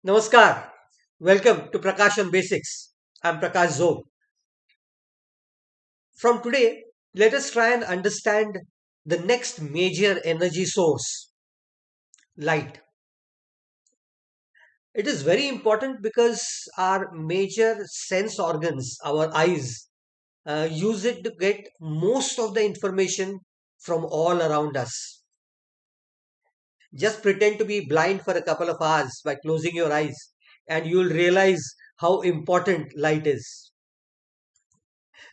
Namaskar. Welcome to Prakash on Basics. I'm Prakash Zog. From today, let us try and understand the next major energy source, light. It is very important because our major sense organs, our eyes, use it to get most of the information from all around us. Just pretend to be blind for a couple of hours by closing your eyes, and you'll realize how important light is.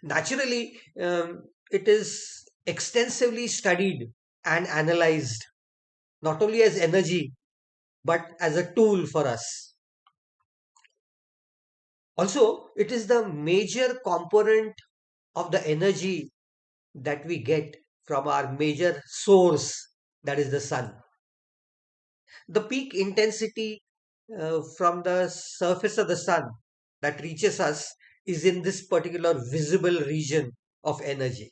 Naturally, it is extensively studied and analyzed, not only as energy, but as a tool for us. Also, it is the major component of the energy that we get from our major source, that is the sun. The peak intensity from the surface of the sun that reaches us is in this particular visible region of energy.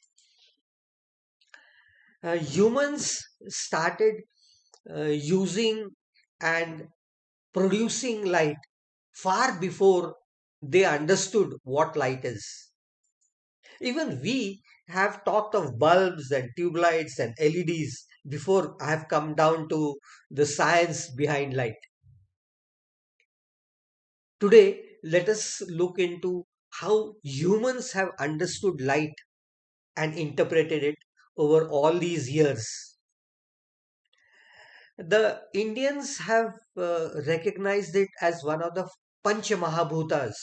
Humans started using and producing light far before they understood what light is. Even we have talked of bulbs and tube lights and LEDs before I have come down to the science behind light. Today, let us look into how humans have understood light and interpreted it over all these years. The Indians have recognized it as one of the Pancha Mahabhutas,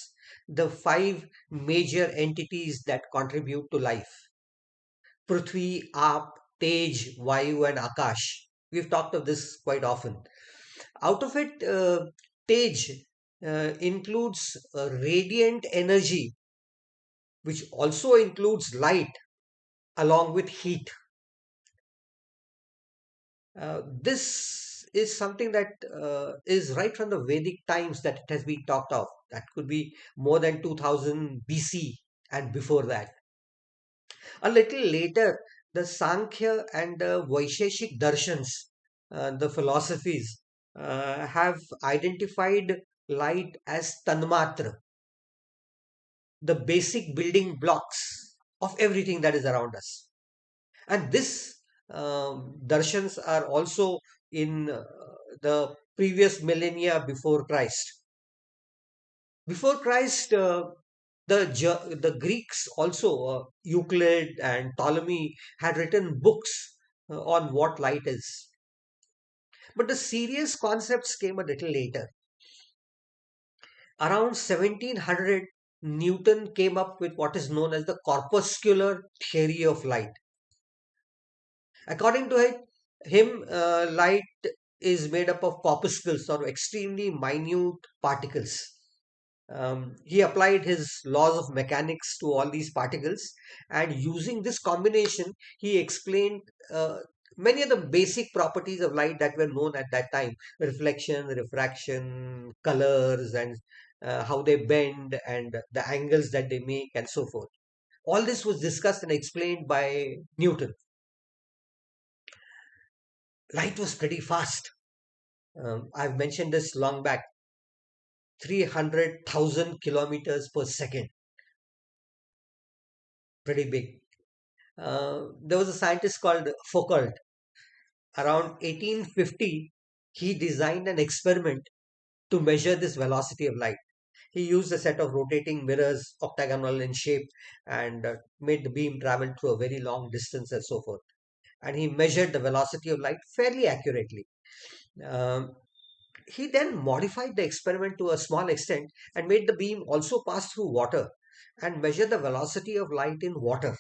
the five major entities that contribute to life: Prithvi, Aap, Tej, Vayu, and Akash. We've talked of this quite often. Out of it, Tej includes radiant energy, which also includes light along with heat. This is something that is right from the Vedic times that it has been talked of. That could be more than 2000 BC and before that. A little later, the Sankhya and the Vaisheshik Darshans, the philosophies, have identified light as Tanmatra, the basic building blocks of everything that is around us. And this darshans are also in the previous millennia before Christ. Before Christ, the Greeks also, Euclid and Ptolemy, had written books on what light is. But the serious concepts came a little later. Around 1700, Newton came up with what is known as the corpuscular theory of light. According to him, light is made up of corpuscles or extremely minute particles. He applied his laws of mechanics to all these particles, and using this combination, he explained many of the basic properties of light that were known at that time: reflection, refraction, colors, and how they bend, and the angles that they make, and so forth. All this was discussed and explained by Newton. Light was pretty fast. I've mentioned this long back: 300,000 kilometers per second. Pretty big. There was a scientist called Foucault. Around 1850, he designed an experiment to measure this velocity of light. He used a set of rotating mirrors, octagonal in shape, and made the beam travel through a very long distance and so forth. And he measured the velocity of light fairly accurately. Um, he then modified the experiment to a small extent and made the beam also pass through water and measure the velocity of light in water.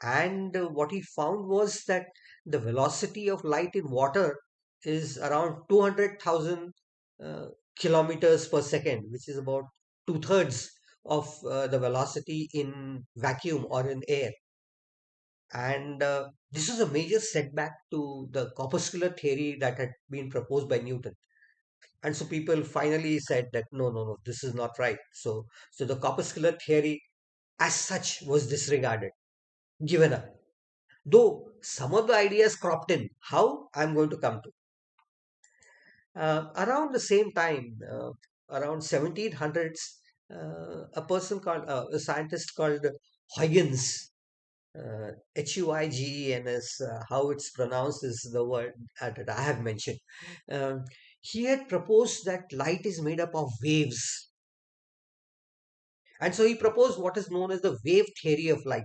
And what he found was that the velocity of light in water is around 200,000 uh, kilometers per second, which is about two-thirds of the velocity in vacuum or in air. And this is a major setback to the corpuscular theory that had been proposed by Newton. And so people finally said that no, no, no, this is not right. So the corpuscular theory as such was disregarded, given up. Though some of the ideas cropped in. How? I'm going to come to. Around the same time, around 1700s, a scientist called Huygens, Huygens, how it's pronounced is the word that I have mentioned. Um, he had proposed that light is made up of waves. And so he proposed what is known as the wave theory of light.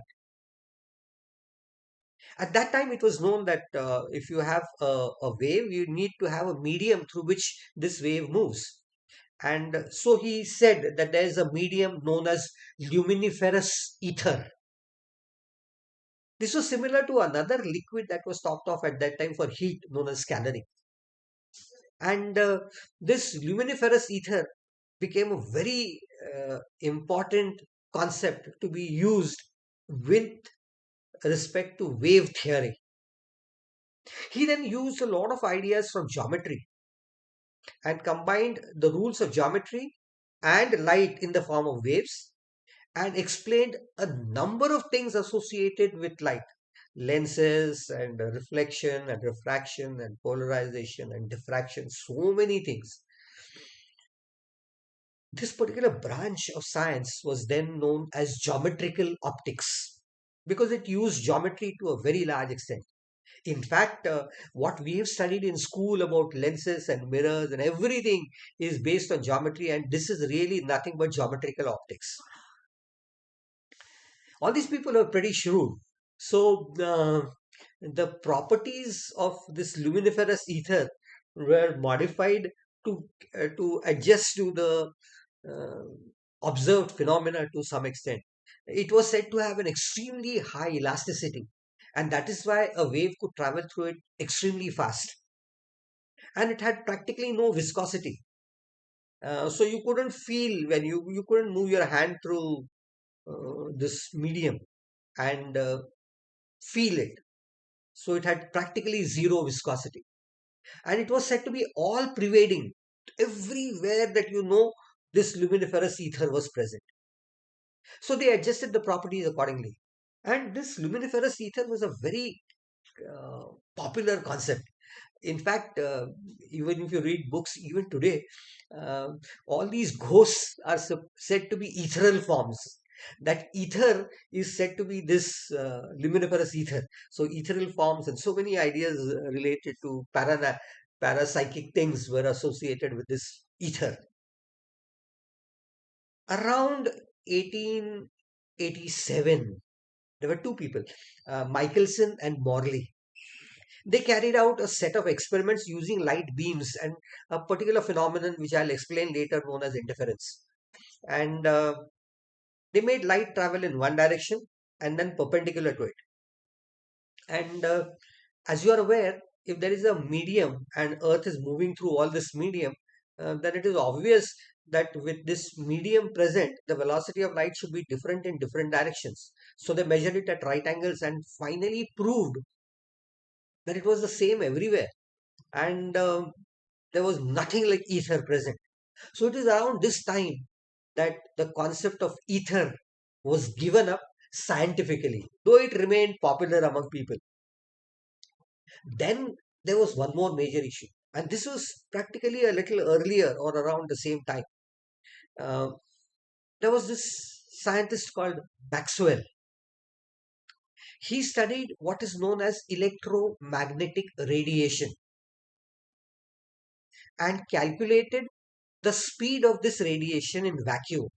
At that time, it was known that if you have a wave, you need to have a medium through which this wave moves. And so he said that there is a medium known as luminiferous ether. This was similar to another liquid that was talked of at that time for heat, known as scalaric. And this luminiferous ether became a very important concept to be used with respect to wave theory. He then used a lot of ideas from geometry and combined the rules of geometry and light in the form of waves and explained a number of things associated with light: lenses and reflection and refraction and polarization and diffraction, so many things. This particular branch of science was then known as geometrical optics because it used geometry to a very large extent. In fact, what we have studied in school about lenses and mirrors and everything is based on geometry, and this is really nothing but geometrical optics. All these people are pretty shrewd. So, the properties of this luminiferous ether were modified to adjust to the uh, observed phenomena to some extent. It was said to have an extremely high elasticity, and that is why a wave could travel through it extremely fast. And it had practically no viscosity. So you couldn't feel when you couldn't move your hand through this medium and feel it. So it had practically zero viscosity. And it was said to be all pervading. Everywhere that you know, this luminiferous ether was present. So they adjusted the properties accordingly. And this luminiferous ether was a very popular concept. In fact, even if you read books, even today, uh, all these ghosts are said to be ethereal forms. That ether is said to be this luminiferous ether. So, ethereal forms and so many ideas related to parapsychic things were associated with this ether. Around 1887, there were two people, Michelson and Morley. They carried out a set of experiments using light beams and a particular phenomenon which I'll explain later, known as interference. And they made light travel in one direction and then perpendicular to it. And as you are aware, if there is a medium and Earth is moving through all this medium, then it is obvious that with this medium present, the velocity of light should be different in different directions. So they measured it at right angles and finally proved that it was the same everywhere. And there was nothing like ether present. So it is around this time that the concept of ether was given up scientifically, though it remained popular among people. Then there was one more major issue, and this was practically a little earlier or around the same time. Uh, there was this scientist called Maxwell. He studied what is known as electromagnetic radiation and calculated the speed of this radiation in vacuum.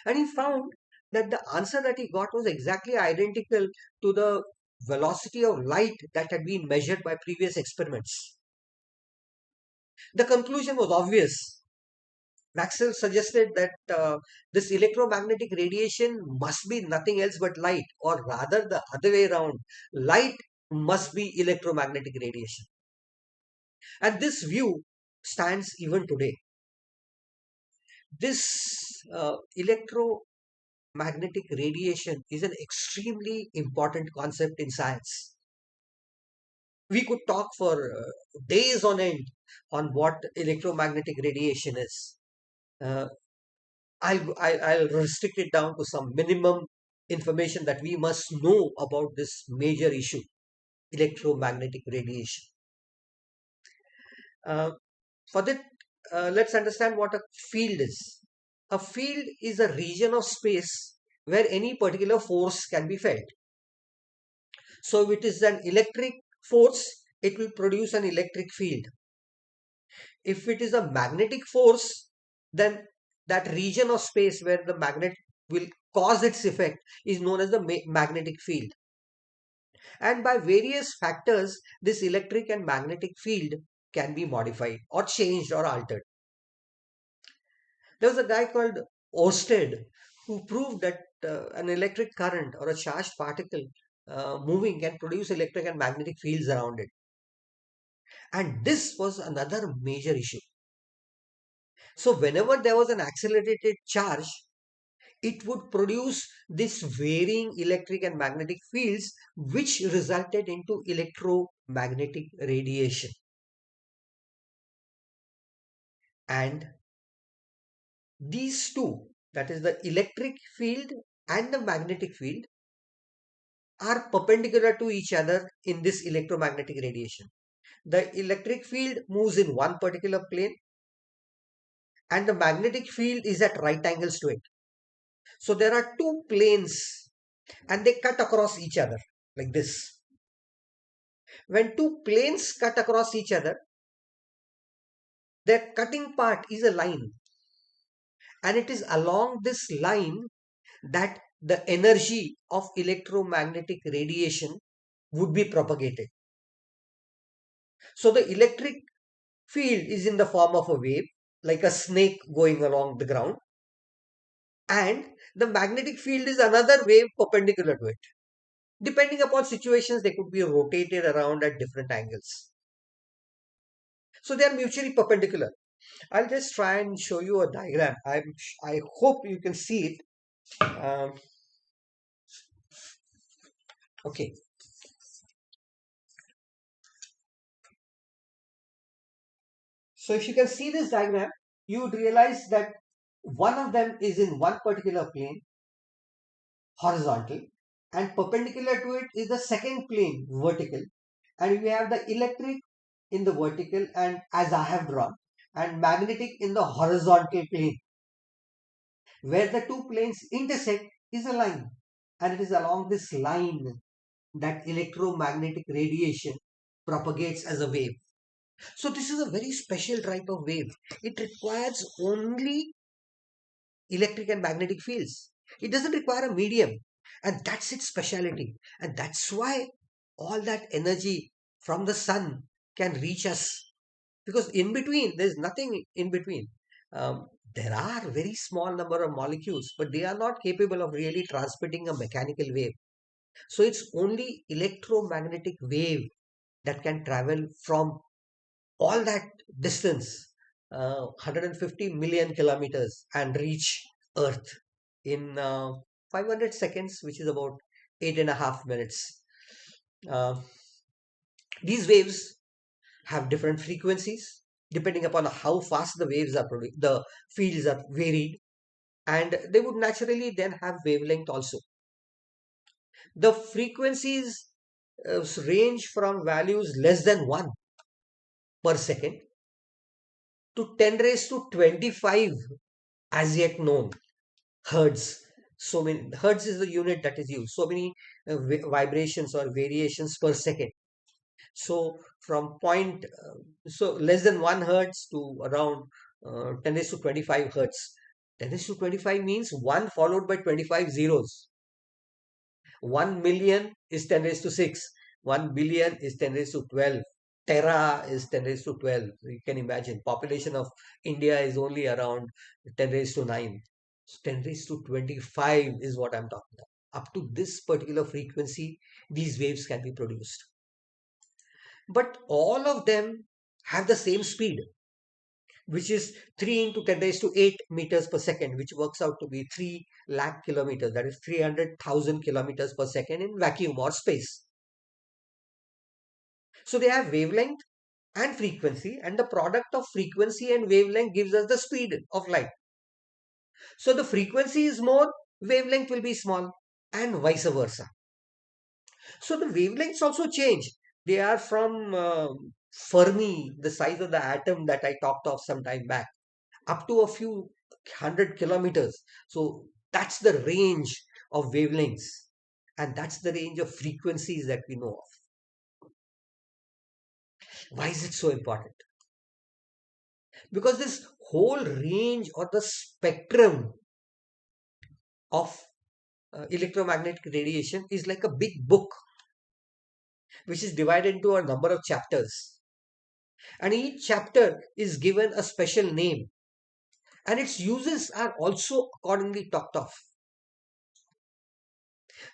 And he found that the answer that he got was exactly identical to the velocity of light that had been measured by previous experiments. The conclusion was obvious. Maxwell suggested that this electromagnetic radiation must be nothing else but light, or rather the other way around. Light must be electromagnetic radiation. And this view stands even today. This electromagnetic radiation is an extremely important concept in science. We could talk for days on end on what electromagnetic radiation is. Uh, I'll restrict it down to some minimum information that we must know about this major issue, electromagnetic radiation. Uh, for that, let's understand what a field is. A field is a region of space where any particular force can be felt. So, if it is an electric force, it will produce an electric field. If it is a magnetic force, then that region of space where the magnet will cause its effect is known as the magnetic field. And by various factors, this electric and magnetic field can be modified or changed or altered. There was a guy called Oersted who proved that an electric current or a charged particle moving can produce electric and magnetic fields around it. And this was another major issue. So, whenever there was an accelerated charge, it would produce this varying electric and magnetic fields, which resulted into electromagnetic radiation. And these two, that is the electric field and the magnetic field, are perpendicular to each other in this electromagnetic radiation. The electric field moves in one particular plane and the magnetic field is at right angles to it. So there are two planes and they cut across each other like this. When two planes cut across each other, their cutting part is a line, and it is along this line that the energy of electromagnetic radiation would be propagated. So the electric field is in the form of a wave, like a snake going along the ground, and the magnetic field is another wave perpendicular to it. Depending upon situations, they could be rotated around at different angles. So they are mutually perpendicular. I'll just try and show you a diagram. I hope you can see it. Okay. So if you can see this diagram, you would realize that one of them is in one particular plane, horizontal, and perpendicular to it is the second plane, vertical. And we have the electric in the vertical and as I have drawn, and magnetic in the horizontal plane. Where the two planes intersect is a line, and it is along this line that electromagnetic radiation propagates as a wave. So this is a very special type of wave. It requires only electric and magnetic fields. It doesn't require a medium. And that's its speciality. And that's why all that energy from the sun can reach us. Because in between, there's nothing in between. There are very small number of molecules, but they are not capable of really transmitting a mechanical wave. So it's only electromagnetic wave that can travel from all that distance, 150 million kilometers, and reach Earth in 500 seconds, which is about 8.5 minutes. Uh, these waves have different frequencies depending upon how fast the waves are produced, the fields are varied, and they would naturally then have wavelength also. The frequencies range from values less than 1 per second to 10 raised to 25 as yet known hertz. So many hertz is the unit that is used. So many vibrations or variations per second. So from so less than 1 hertz to around 10 raised to 25 hertz. 10 raised to 25 means 1 followed by 25 zeros. 1 million is 10 raised to 6. 1 billion is 10 raised to 12. Tera is 10 raised to 12. You can imagine population of India is only around 10 raised to 9. So 10 raised to 25 is what I'm talking about. Up to this particular frequency, these waves can be produced. But all of them have the same speed, which is 3 into 10 raised to 8 meters per second, which works out to be 3 lakh kilometers. That is 300,000 kilometers per second in vacuum or space. So they have wavelength and frequency, and the product of frequency and wavelength gives us the speed of light. So the frequency is more, wavelength will be small, and vice versa. So the wavelengths also change. They are from Fermi, the size of the atom that I talked of some time back, up to a few 100 kilometers. So that's the range of wavelengths, and that's the range of frequencies that we know of. Why is it so important? Because this whole range or the spectrum of electromagnetic radiation is like a big book which is divided into a number of chapters, and each chapter is given a special name, and its uses are also accordingly talked of.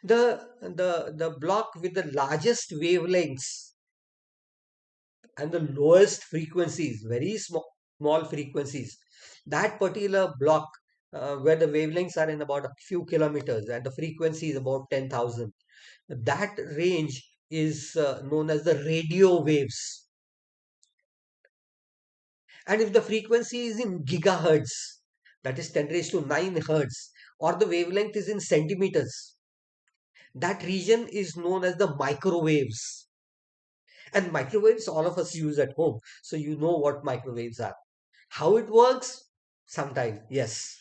The block with the largest wavelengths and the lowest frequencies, very small frequencies, that particular block where the wavelengths are in about a few kilometers and the frequency is about 10,000, that range is known as the radio waves. And if the frequency is in gigahertz, that is 10 raised to 9 hertz, or the wavelength is in centimeters, that region is known as the microwaves. And microwaves, all of us use at home. So you know what microwaves are. How it works? Sometime, yes.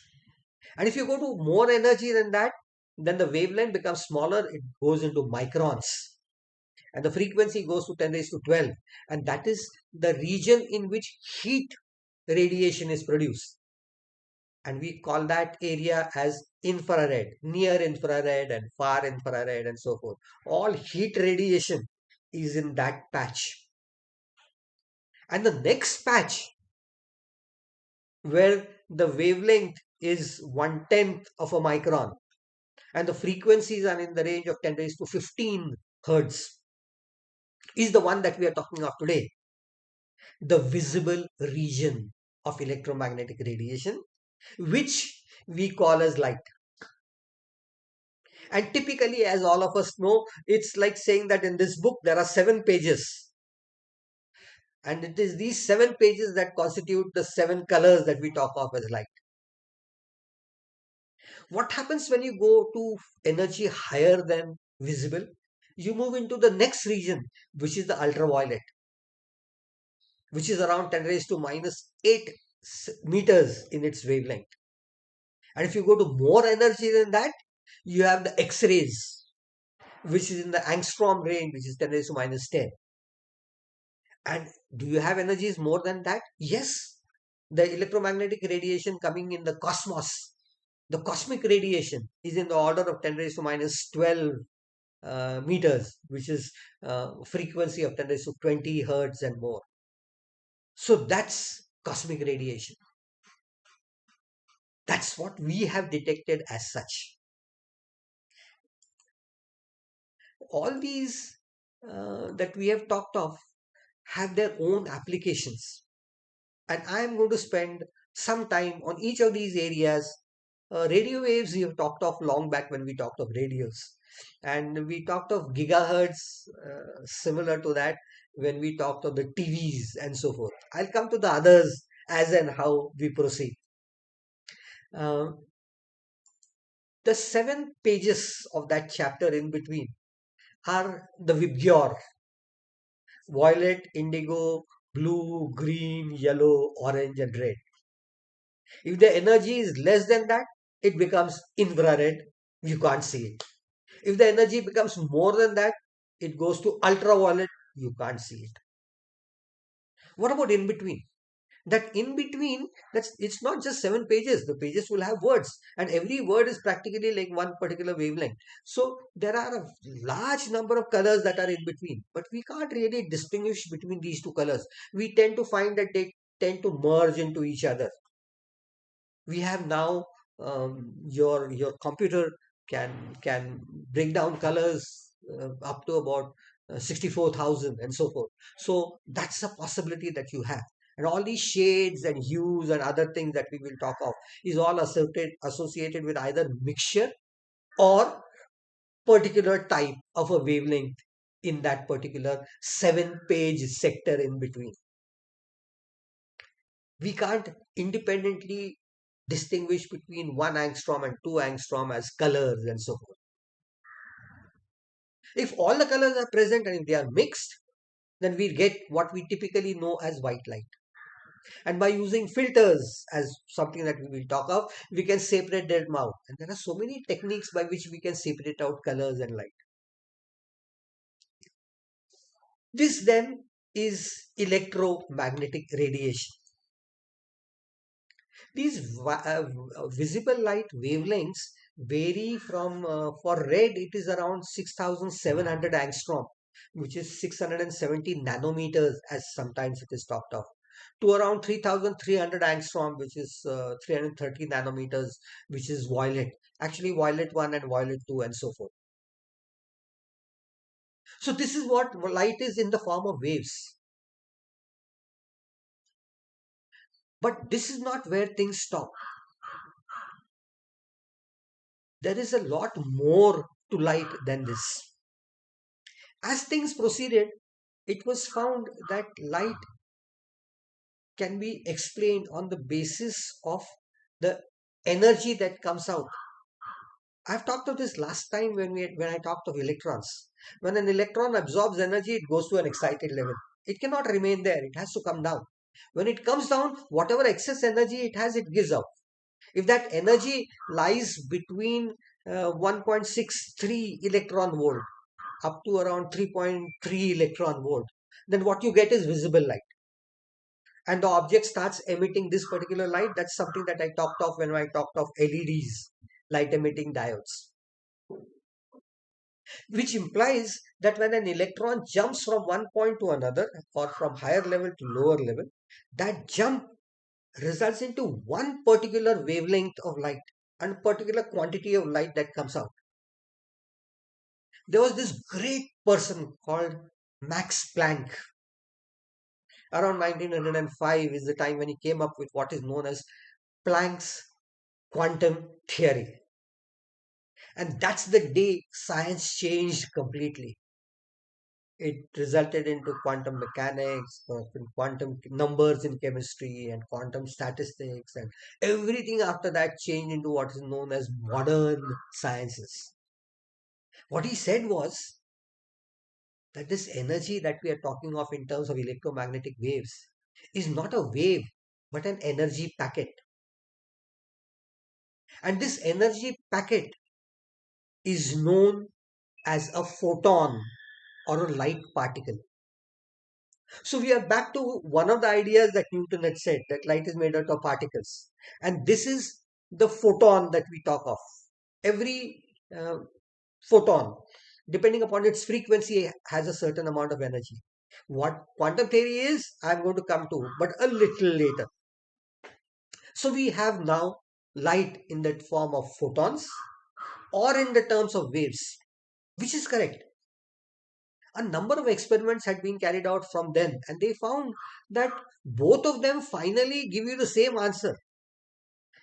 And if you go to more energy than that, then the wavelength becomes smaller. It goes into microns. And the frequency goes to 10 raised to 12. And that is the region in which heat radiation is produced. And we call that area as infrared, near infrared and far infrared and so forth. All heat radiation is in that patch. And the next patch where the wavelength is 1/10 of a micron and the frequencies are in the range of 10 raised to 15 hertz is the one that we are talking of today, the visible region of electromagnetic radiation, which we call as light. And typically, as all of us know, it's like saying that in this book there are 7 pages, and it is these 7 pages that constitute the 7 colors that we talk of as light. What happens when you go to energy higher than visible? You move into the next region, which is the ultraviolet, which is around 10 raised to minus 8 meters in its wavelength. And if you go to more energy than that, you have the X rays, which is in the angstrom range, which is 10 raised to minus 10. And do you have energies more than that? Yes. The electromagnetic radiation coming in the cosmos, the cosmic radiation, is in the order of 10 raised to minus 12 meters, which is frequency of 10 raised to 20 hertz and more. So that's cosmic radiation. That's what we have detected as such. All these that we have talked of have their own applications. And I am going to spend some time on each of these areas. Radio waves we have talked of long back when we talked of radios. And we talked of gigahertz, similar to that, when we talked of the TVs and so forth. I'll come to the others as and how we proceed. Uh, the 7 pages of that chapter in between are the Vibgyor: violet, indigo, blue, green, yellow, orange, and red. If the energy is less than that, it becomes infrared. You can't see it. If the energy becomes more than that, it goes to ultraviolet. You can't see it. What about in between? That in between, that's it's not just 7 pages. The pages will have words, and every word is practically like one particular wavelength. So there are a large number of colors that are in between, but we can't really distinguish between these two colors. We tend to find that they tend to merge into each other. We have now your computer can break down colors up to about 64,000 and so forth. So that's a possibility that you have. And all these shades and hues and other things that we will talk of is all associated with either mixture or particular type of a wavelength in that particular 7 page sector in between. We can't independently distinguish between 1 angstrom and 2 angstrom as colors and so forth. If all the colors are present and if they are mixed, then we get what we typically know as white light. And by using filters as something that we will talk of, we can separate them out. And there are so many techniques by which we can separate out colors and light. This then is electromagnetic radiation. These visible light wavelengths vary from, for red, it is around 6,700 angstrom, which is 670 nanometers, as sometimes it is talked of, to around 3,300 angstrom, which is 330 nanometers, which is violet. Actually, violet 1 and violet 2, and so forth. So, this is what light is in the form of waves. But this is not where things stop. There is a lot more to light than this. As things proceeded, it was found that light can be explained on the basis of the energy that comes out. I've talked of this last time when I talked of electrons. When an electron absorbs energy, it goes to an excited level. It cannot remain there. It has to come down. When it comes down, whatever excess energy it has, it gives out. If that energy lies between 1.63 electron volt up to around 3.3 electron volt, then what you get is visible light. And the object starts emitting this particular light. That's something that I talked of when I talked of LEDs, light emitting diodes, which implies that when an electron jumps from one point to another, or from higher level to lower level, that jump results into one particular wavelength of light and particular quantity of light that comes out. There was this great person called Max Planck. Around 1905 is the time when he came up with what is known as Planck's quantum theory. And that's the day science changed completely. It resulted into quantum mechanics, quantum numbers in chemistry, and quantum statistics, and everything after that changed into what is known as modern sciences. What he said was that this energy that we are talking of in terms of electromagnetic waves is not a wave but an energy packet. And this energy packet is known as a photon or a light particle. So we are back to one of the ideas that Newton had said, that light is made out of particles. And this is the photon that we talk of. Every photon, depending upon its frequency, has a certain amount of energy. What quantum theory is, I'm going to come to, but a little later. So we have now light in that form of photons or in the terms of waves, which is correct. A number of experiments had been carried out from then, and they found that both of them finally give you the same answer.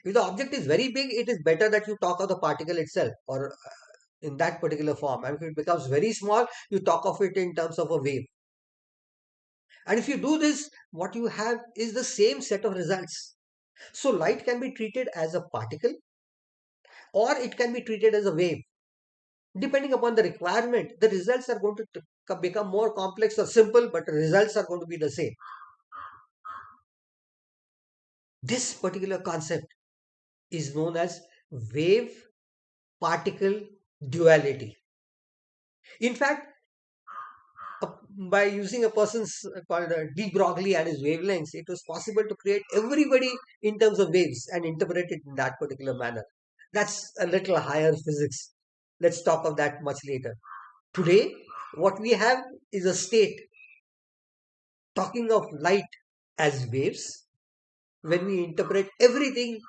If the object is very big, it is better that you talk of the particle itself, or in that particular form. And if it becomes very small, you talk of it in terms of a wave. And if you do this, what you have is the same set of results. So light can be treated as a particle or it can be treated as a wave. Depending upon the requirement, the results are going to become more complex or simple, but the results are going to be the same. This particular concept is known as wave particle duality. In fact, by using a person's called de Broglie and his wavelengths, it was possible to create everybody in terms of waves and interpret it in that particular manner. That's a little higher physics. Let's talk of that much later. Today, what we have is a state talking of light as waves when we interpret everything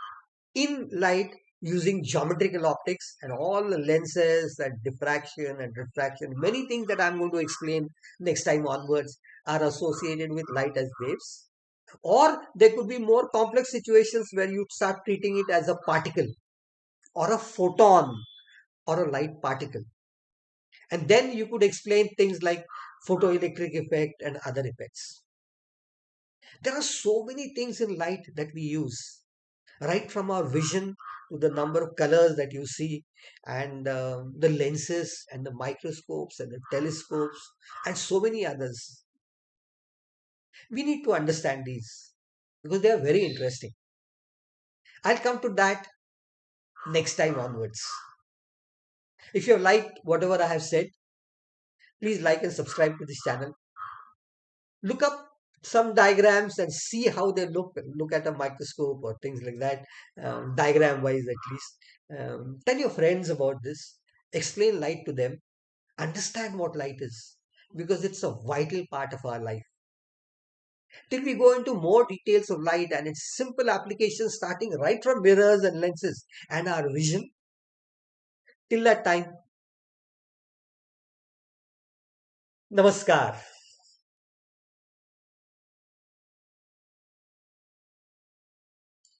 in light using geometrical optics and all the lenses and diffraction and refraction. Many things that I'm going to explain next time onwards are associated with light as waves. Or there could be more complex situations where you start treating it as a particle or a photon or a light particle. And then you could explain things like photoelectric effect and other effects. There are so many things in light that we use, right from our vision to the number of colors that you see, and the lenses and the microscopes and the telescopes and so many others. We need to understand these because they are very interesting. I'll come to that next time onwards. If you have liked whatever I have said, please like and subscribe to this channel. Look up some diagrams and see how they look at a microscope or things like that, diagram wise at least. Tell your friends about this, explain light to them, understand what light is, because it's a vital part of our life. Till we go into more details of light and its simple applications, starting right from mirrors and lenses and our vision. Till that time, namaskar.